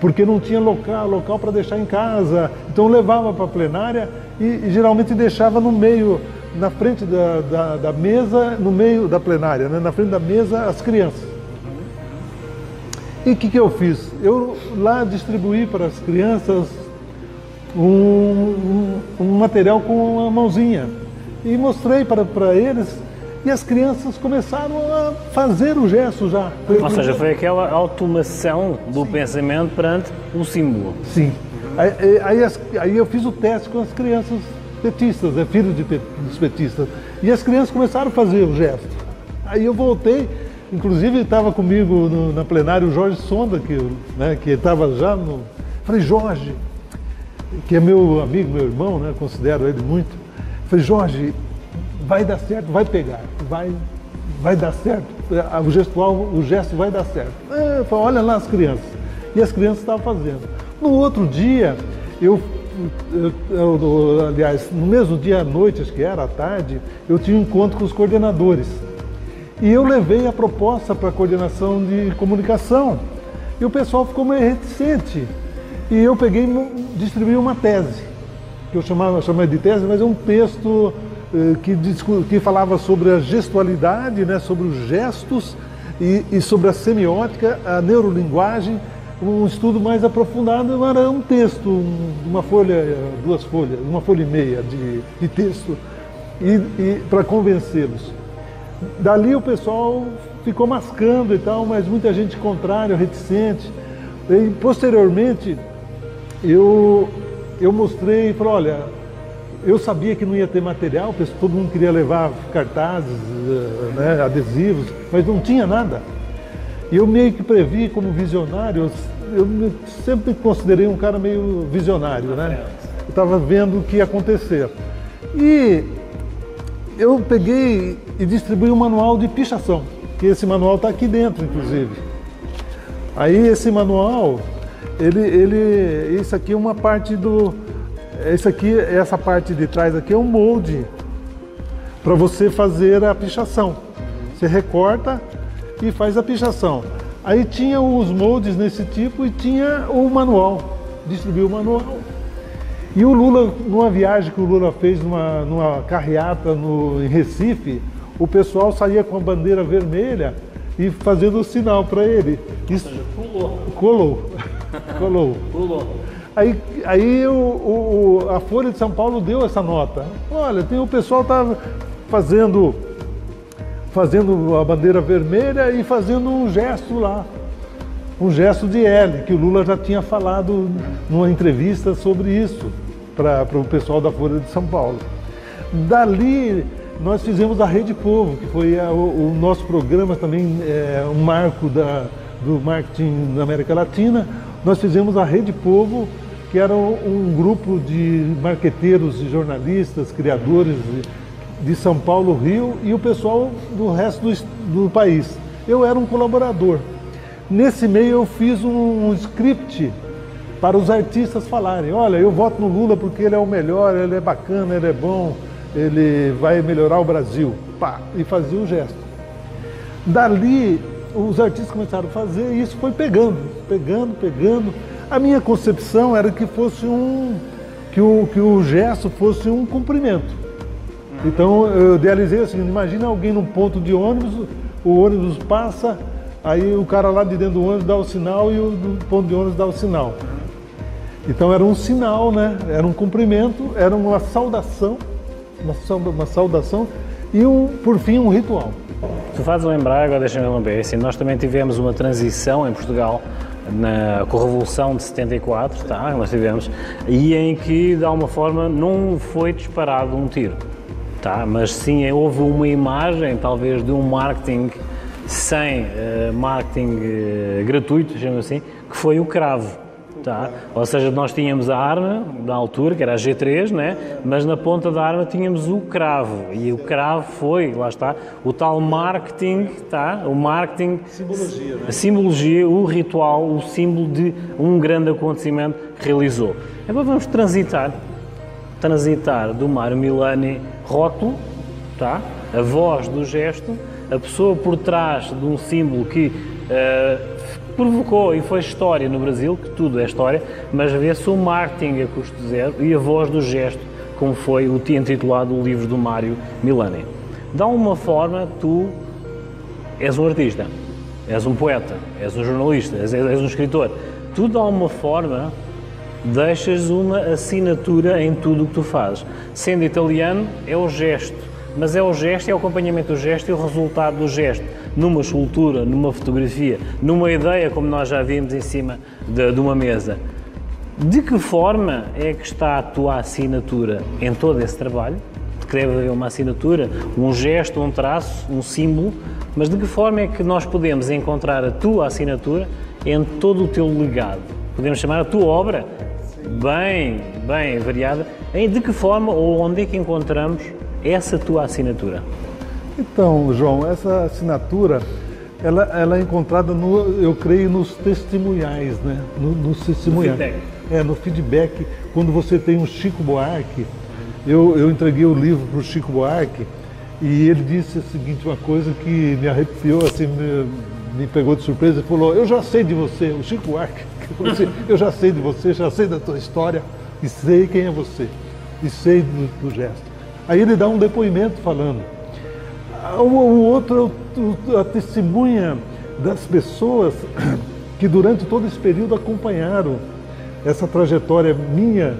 porque não tinha local para deixar em casa, então levava para a plenária e geralmente deixava no meio, na frente da mesa, no meio da plenária, né? Na frente da mesa, as crianças. E o que eu fiz? Eu lá distribuí para as crianças um material com uma mãozinha e mostrei para eles. E as crianças começaram a fazer o gesto já. Ou seja, foi aquela automação do pensamento perante o símbolo. Sim. Aí eu fiz o teste com as crianças petistas, filhos dos petistas. E as crianças começaram a fazer o gesto. Aí eu voltei, inclusive estava comigo na plenária o Jorge Sonda, que estava já no... Falei, Jorge, que é meu amigo, meu irmão, né? Considero ele muito. Falei, Jorge, vai dar certo, vai pegar, vai dar certo, o gesto vai dar certo. Falei, olha lá as crianças. E as crianças estavam fazendo. No outro dia, aliás, no mesmo dia à noite, acho que era à tarde, eu tinha um encontro com os coordenadores. E eu levei a proposta para a coordenação de comunicação. E o pessoal ficou meio reticente. E eu peguei e distribuí uma tese, que eu chamava de tese, mas é um texto que falava sobre a gestualidade, né, sobre os gestos e sobre a semiótica, a neurolinguagem, um estudo mais aprofundado. Era um texto, uma folha, 2 folhas, 1,5 folha de texto, e para convencê-los. Dali o pessoal ficou mascando e tal, mas muita gente contrária, reticente. E posteriormente eu mostrei e falei, olha, eu sabia que não ia ter material, todo mundo queria levar cartazes, né, adesivos, mas não tinha nada. E eu meio que previ como visionário, eu sempre considerei um cara meio visionário, né? Eu estava vendo o que ia acontecer. E eu peguei e distribuí um manual de pichação, que esse manual está aqui dentro, inclusive. Aí esse manual, isso aqui é uma parte do... Essa parte de trás aqui é um molde para você fazer a pichação. Você recorta e faz a pichação. Aí tinha os moldes nesse tipo e tinha o manual, distribuiu o manual. E o Lula, numa viagem que o Lula fez numa carreata em Recife, o pessoal saía com a bandeira vermelha e fazendo o sinal para ele. Isso, colou. Aí a Folha de São Paulo deu essa nota. Olha, o pessoal está fazendo a bandeira vermelha e fazendo um gesto lá. Um gesto de L, que o Lula já tinha falado numa entrevista sobre isso para o pessoal da Folha de São Paulo. Dali nós fizemos a Rede Povo, que foi o nosso programa também, um marco do marketing da América Latina. Nós fizemos a Rede Povo, que era um grupo de marqueteiros e jornalistas, criadores de São Paulo, Rio e o pessoal do resto do país. Eu era um colaborador. Nesse meio eu fiz um script para os artistas falarem: olha, eu voto no Lula porque ele é o melhor, ele é bacana, ele é bom, ele vai melhorar o Brasil. Pá, e fazia o gesto. Dali, os artistas começaram a fazer e isso foi pegando. A minha concepção era que fosse que o gesto fosse um cumprimento. Então eu idealizei assim: imagina alguém num ponto de ônibus, o ônibus passa, aí o cara lá de dentro do ônibus dá o sinal e o do ponto de ônibus dá o sinal. Então era um sinal, né? Era um cumprimento, era uma saudação e por fim um ritual. Tu fazes lembrar, agora deixa-me lembrar, assim, nós também tivemos uma transição em Portugal com a Revolução de 74, tá? Nós tivemos, e em que de alguma forma não foi disparado um tiro, tá? Mas sim houve uma imagem talvez de um marketing sem marketing gratuito, chamamos assim, que foi o cravo. Tá? Ou seja, nós tínhamos a arma da altura, que era a G3, né? Mas na ponta da arma tínhamos o cravo, e o cravo foi, lá está, o tal marketing, tá? O marketing, a simbologia, o ritual, o símbolo de um grande acontecimento que realizou. Agora vamos transitar do Mário Milani rótulo, tá? A voz do gesto, a pessoa por trás de um símbolo que provocou e foi história no Brasil, que tudo é história, mas vê-se o marketing a custo zero e a voz do gesto, como foi o intitulado o livro do Mário Milani. De alguma forma, tu és um artista, és um poeta, és um jornalista, és um escritor. Tu, de alguma forma, deixas uma assinatura em tudo o que tu fazes. Sendo italiano, é o gesto, mas é o gesto, é o acompanhamento do gesto e o resultado do gesto. Numa escultura, numa fotografia, numa ideia, como nós já vimos em cima de uma mesa. De que forma é que está a tua assinatura em todo esse trabalho? Que deve haver uma assinatura, um gesto, um traço, um símbolo, mas de que forma é que nós podemos encontrar a tua assinatura em todo o teu legado? Podemos chamar a tua obra bem variada. De que forma ou onde é que encontramos essa tua assinatura? Então, João, essa assinatura, ela é encontrada, eu creio, nos testemunhais, né? Nos testemunhais. No feedback. Quando você tem um Chico Buarque, eu entreguei o livro para o Chico Buarque e ele disse a seguinte, uma coisa que me arrepiou, assim, me pegou de surpresa, ele falou: eu já sei de você, o Chico Buarque, eu já sei de você, já sei da tua história e sei quem é você, e sei do gesto. Aí ele dá um depoimento falando. O outro é a testemunha das pessoas que durante todo esse período acompanharam essa trajetória minha,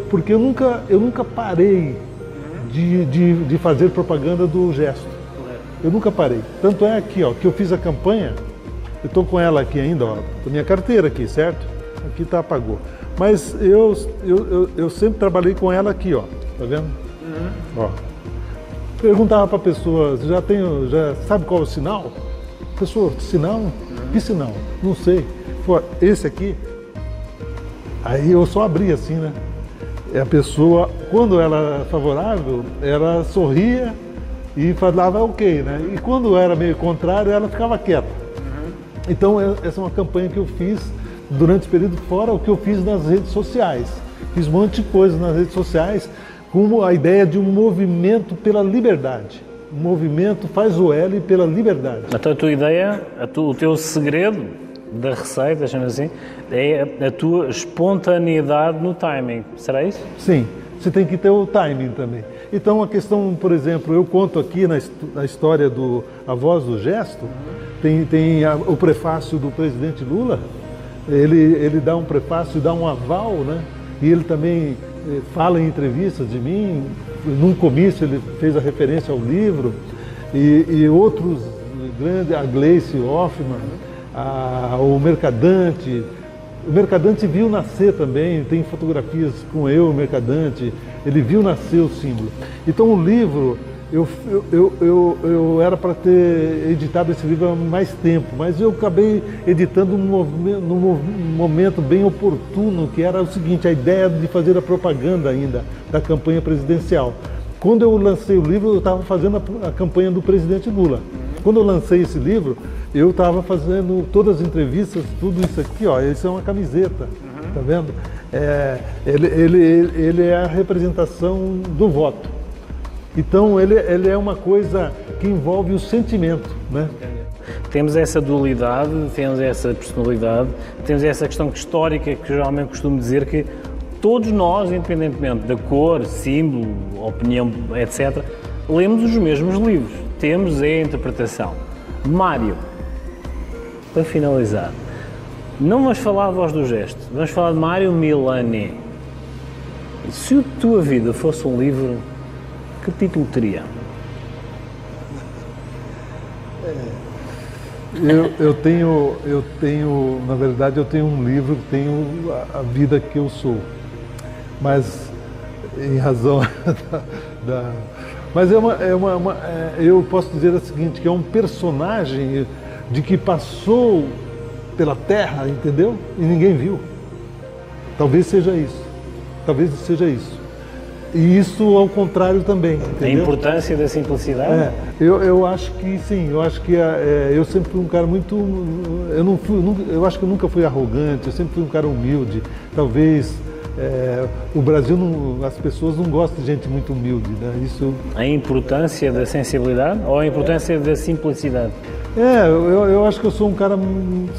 porque eu nunca parei de fazer propaganda do gesto. Eu nunca parei. Tanto é aqui, ó, que eu fiz a campanha, eu estou com ela aqui ainda, ó, com a minha carteira aqui, certo? Aqui tá, apagou. Mas eu sempre trabalhei com ela aqui, ó, tá vendo? Ó. Perguntava para a pessoa, já sabe qual é o sinal? Pessoa, sinal? Que sinal? Não sei. Pô, esse aqui? Aí eu só abria assim, né? E a pessoa, quando ela era favorável, ela sorria e falava ok, né? E quando era meio contrário, ela ficava quieta. Então essa é uma campanha que eu fiz durante esse período, fora o que eu fiz nas redes sociais. Fiz um monte de coisa nas redes sociais, como a ideia de um movimento pela liberdade. O movimento faz o L pela liberdade. Então a tua ideia, o teu segredo da receita, chamamos assim, é a tua espontaneidade no timing. Será isso? Sim, você tem que ter o timing também. Então a questão, por exemplo, eu conto aqui na história do A Voz do Gesto, tem o prefácio do presidente Lula, ele dá um prefácio, dá um aval, né? E ele também fala em entrevistas de mim, num comício ele fez a referência ao livro, e outros grandes, a Gleice Hoffmann, o Mercadante. O Mercadante viu nascer também, tem fotografias com o Mercadante, ele viu nascer o símbolo. Então o livro, eu era para ter editado esse livro há mais tempo, mas eu acabei editando num momento bem oportuno, que era o seguinte, a ideia de fazer a propaganda ainda da campanha presidencial. Quando eu lancei o livro, eu estava fazendo a campanha do presidente Lula. Quando eu lancei esse livro, eu estava fazendo todas as entrevistas, tudo isso aqui, ó, isso é uma camiseta, tá vendo? Ele é a representação do voto. Então ele é uma coisa que envolve o sentimento, né? Temos essa dualidade, temos essa personalidade, temos essa questão histórica que geralmente costumo dizer que todos nós, independentemente da cor, símbolo, opinião, etc., lemos os mesmos livros, temos a interpretação. Mário, para finalizar, não vamos falar de Voz do Gesto, vamos falar de Mário Milani. Se a tua vida fosse um livro, que título teria? Eu tenho, na verdade, eu tenho um livro que tem a vida que eu sou, mas em razão mas eu posso dizer o seguinte, que é um personagem de que passou pela Terra, entendeu? E ninguém viu. Talvez seja isso. Talvez seja isso. E isso ao contrário também, entendeu? A importância da simplicidade? Eu acho que sim, eu acho que eu sempre fui um cara muito... Eu acho que eu nunca fui arrogante, eu sempre fui um cara humilde. Talvez o Brasil, as pessoas não gostam de gente muito humilde, né? Isso... A importância da sensibilidade ou a importância da simplicidade? Eu acho que eu sou um cara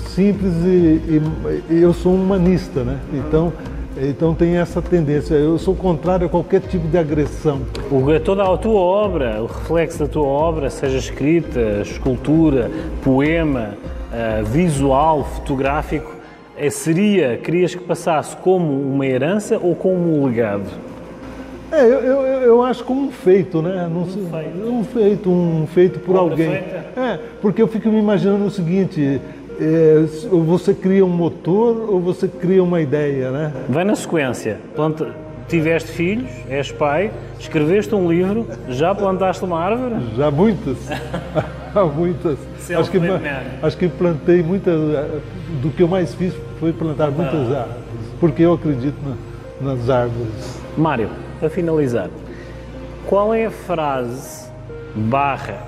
simples e eu sou um humanista, né? Então tem essa tendência, eu sou contrário a qualquer tipo de agressão. Toda a tua obra, o reflexo da tua obra, seja escrita, escultura, poema, visual, fotográfico, querias que passasse como uma herança ou como um legado? Eu acho como um feito, né? Um feito por alguém. Porque eu fico me imaginando o seguinte... ou você cria um motor ou você cria uma ideia, né? Vai na sequência. Tiveste filhos, és pai, escreveste um livro, já plantaste uma árvore? Já muitas. Muitas. Acho que plantei muitas. Do que eu mais fiz foi plantar muitas árvores, porque eu acredito nas árvores. Mário, para finalizar, qual é a frase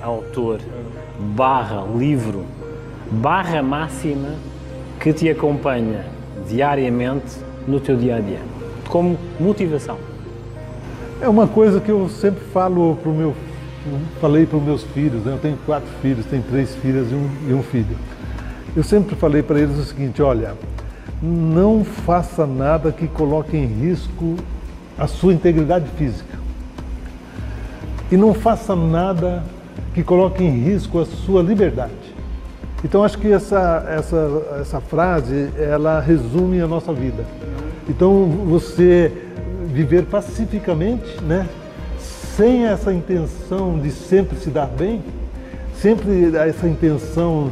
/autor /livro máxima que te acompanha diariamente no teu dia-a-dia, como motivação? É uma coisa que eu sempre falei para os meus filhos, né? Eu tenho 4 filhos, tenho 3 filhas e um filho. Eu sempre falei para eles o seguinte, olha, não faça nada que coloque em risco a sua integridade física. E não faça nada que coloque em risco a sua liberdade. Então acho que essa frase, ela resume a nossa vida. Então você viver pacificamente, né? Sem essa intenção de sempre se dar bem, sempre essa intenção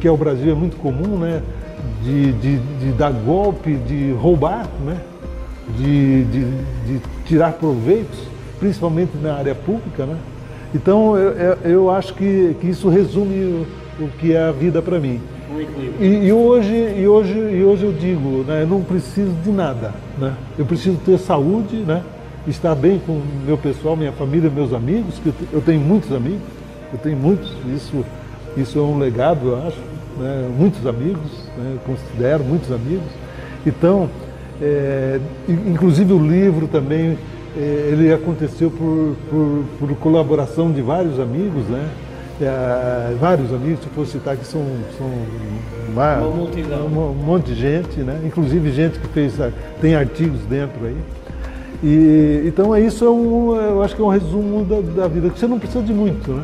que o Brasil é muito comum, né? De dar golpe, de roubar, né? De tirar proveitos, principalmente na área pública, né? Então eu acho que isso resume o que é a vida para mim. E hoje eu digo, né, eu não preciso de nada, né? Eu preciso ter saúde, né? Estar bem com o meu pessoal, minha família, meus amigos, que eu tenho muitos amigos, isso é um legado, eu acho, né? Muitos amigos, né? Eu considero muitos amigos. Então, inclusive o livro também, ele aconteceu por colaboração de vários amigos, né? Vários amigos, se for citar, que são uma multidão, um monte de gente, né? Inclusive gente que tem artigos dentro aí. Então isso eu acho que é um resumo da vida, que você não precisa de muito, né?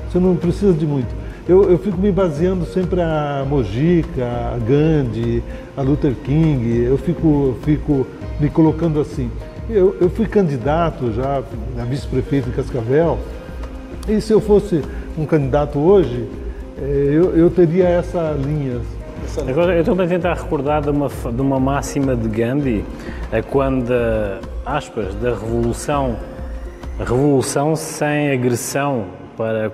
Você não precisa de muito. Eu fico me baseando sempre a Mojica, a Gandhi, a Luther King, eu fico me colocando assim. Eu fui candidato já a vice-prefeito em Cascavel, e se eu fosse um candidato hoje, eu teria essa linha. Agora, eu estou a tentar recordar de uma máxima de Gandhi, quando, aspas, da a revolução sem agressão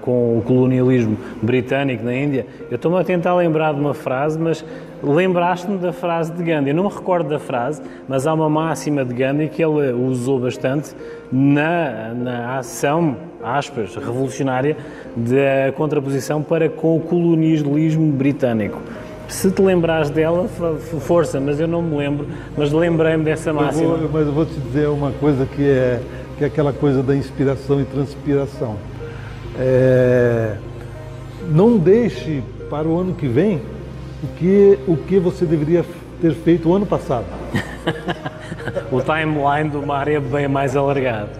com o colonialismo britânico na Índia. Eu estou-me a tentar lembrar de uma frase, mas lembraste-me da frase de Gandhi. Eu não me recordo da frase, mas há uma máxima de Gandhi que ele usou bastante na ação, aspas, revolucionária da contraposição para com o colonialismo britânico. Se te lembrares dela, força, mas eu não me lembro, mas lembrei-me dessa máxima. Mas eu vou te dizer uma coisa que é aquela coisa da inspiração e transpiração. Não deixe para o ano que vem o que você deveria ter feito o ano passado. O timeline do Mário é bem mais alargado.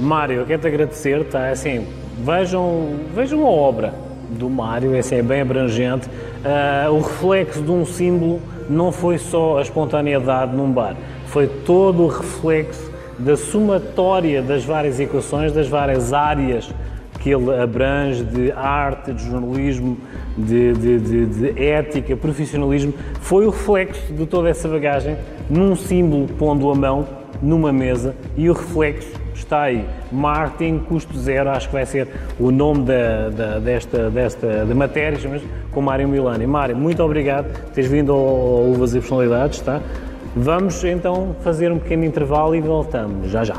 Mário, eu quero-te agradecer, tá? Assim, vejam a obra do Mário, assim, é bem abrangente. O reflexo de um símbolo não foi só a espontaneidade num bar, foi todo o reflexo da somatória das várias equações, das várias áreas que ele abrange, de arte, de jornalismo, de ética, profissionalismo. Foi o reflexo de toda essa bagagem num símbolo, pondo a mão numa mesa, e o reflexo está aí. Marketing, custo zero, acho que vai ser o nome da matéria, mas com Mário Milani. Mário, muito obrigado por teres vindo ao Uvas e Personalidades, tá? Vamos então fazer um pequeno intervalo e voltamos já.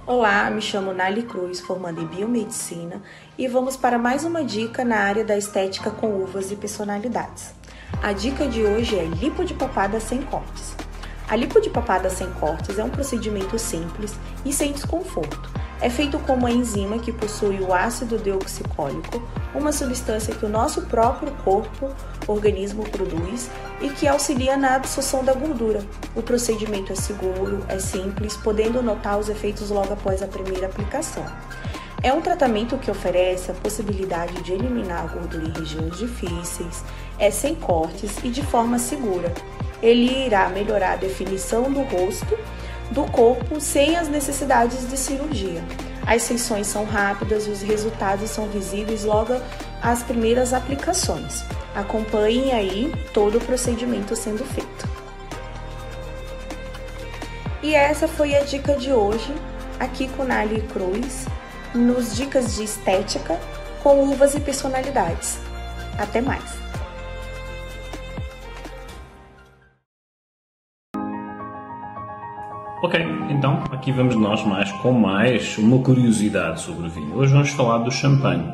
Olá, me chamo Nali Cruz, formanda em Biomedicina, e vamos para mais uma dica na área da estética com uvas e personalidades. A dica de hoje é lipo de papada sem cortes. A lipo de papada sem cortes é um procedimento simples e sem desconforto. É feito com uma enzima que possui o ácido deoxicólico, uma substância que o nosso próprio organismo produz e que auxilia na absorção da gordura. O procedimento é seguro, é simples, podendo notar os efeitos logo após a primeira aplicação. É um tratamento que oferece a possibilidade de eliminar a gordura em regiões difíceis, é sem cortes e de forma segura. Ele irá melhorar a definição do rosto, do corpo, sem as necessidades de cirurgia. As sessões são rápidas e os resultados são visíveis logo às primeiras aplicações. Acompanhem aí todo o procedimento sendo feito. E essa foi a dica de hoje, aqui com Nali Cruz, nos Dicas de Estética com Uvas e Personalidades. Até mais! Ok, então aqui vamos nós com mais uma curiosidade sobre o vinho. Hoje vamos falar do champanhe.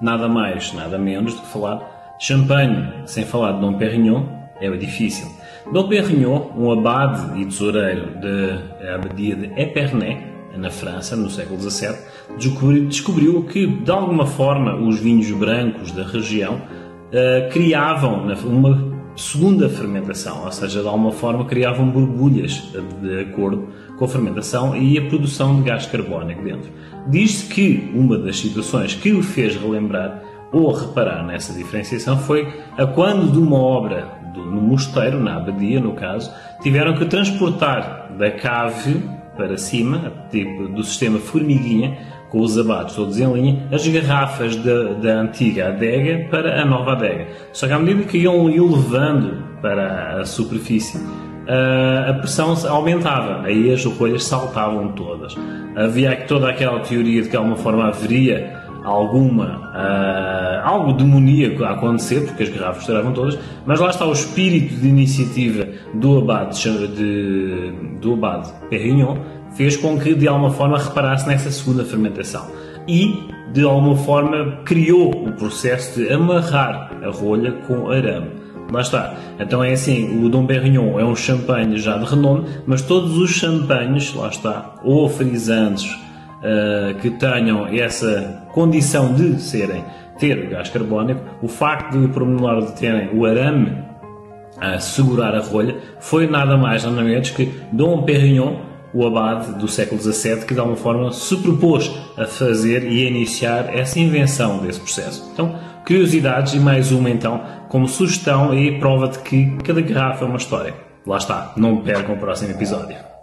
Nada mais, nada menos do que falar de champanhe sem falar de Dom Pérignon é difícil. Dom Pérignon, um abade e tesoureiro da abadia de Épernay, na França, no século XVII, descobriu que, de alguma forma, os vinhos brancos da região criavam uma segunda fermentação, ou seja, de alguma forma criavam borbulhas de acordo com a fermentação e a produção de gás carbónico dentro. Diz-se que uma das situações que o fez relembrar ou reparar nessa diferenciação foi a quando de uma obra no mosteiro, na abadia no caso, tiveram que transportar da cave para cima, tipo do sistema formiguinha, com os abades todos em linha, as garrafas da antiga adega para a nova adega. Só que à medida que iam elevando para a superfície, a pressão aumentava, aí as rolhas saltavam todas. Havia toda aquela teoria de que de alguma forma haveria algo demoníaco a acontecer, porque as garrafas estouravam todas, mas lá está o espírito de iniciativa do abade Pérignon, fez com que de alguma forma reparasse nessa segunda fermentação e de alguma forma criou o processo de amarrar a rolha com arame. Lá está. Então é assim, o Dom Pérignon é um champanhe já de renome, mas todos os champanhes, lá está, ou frisantes que tenham essa condição de ter gás carbónico, o facto de, por pormenor de terem o arame a segurar a rolha, foi nada mais nada menos que Dom Pérignon, o abade do século XVII, que de alguma forma se propôs a fazer e a iniciar essa invenção desse processo. Então, curiosidades e mais uma então, como sugestão e prova de que cada garrafa é uma história. Lá está, não percam o próximo episódio.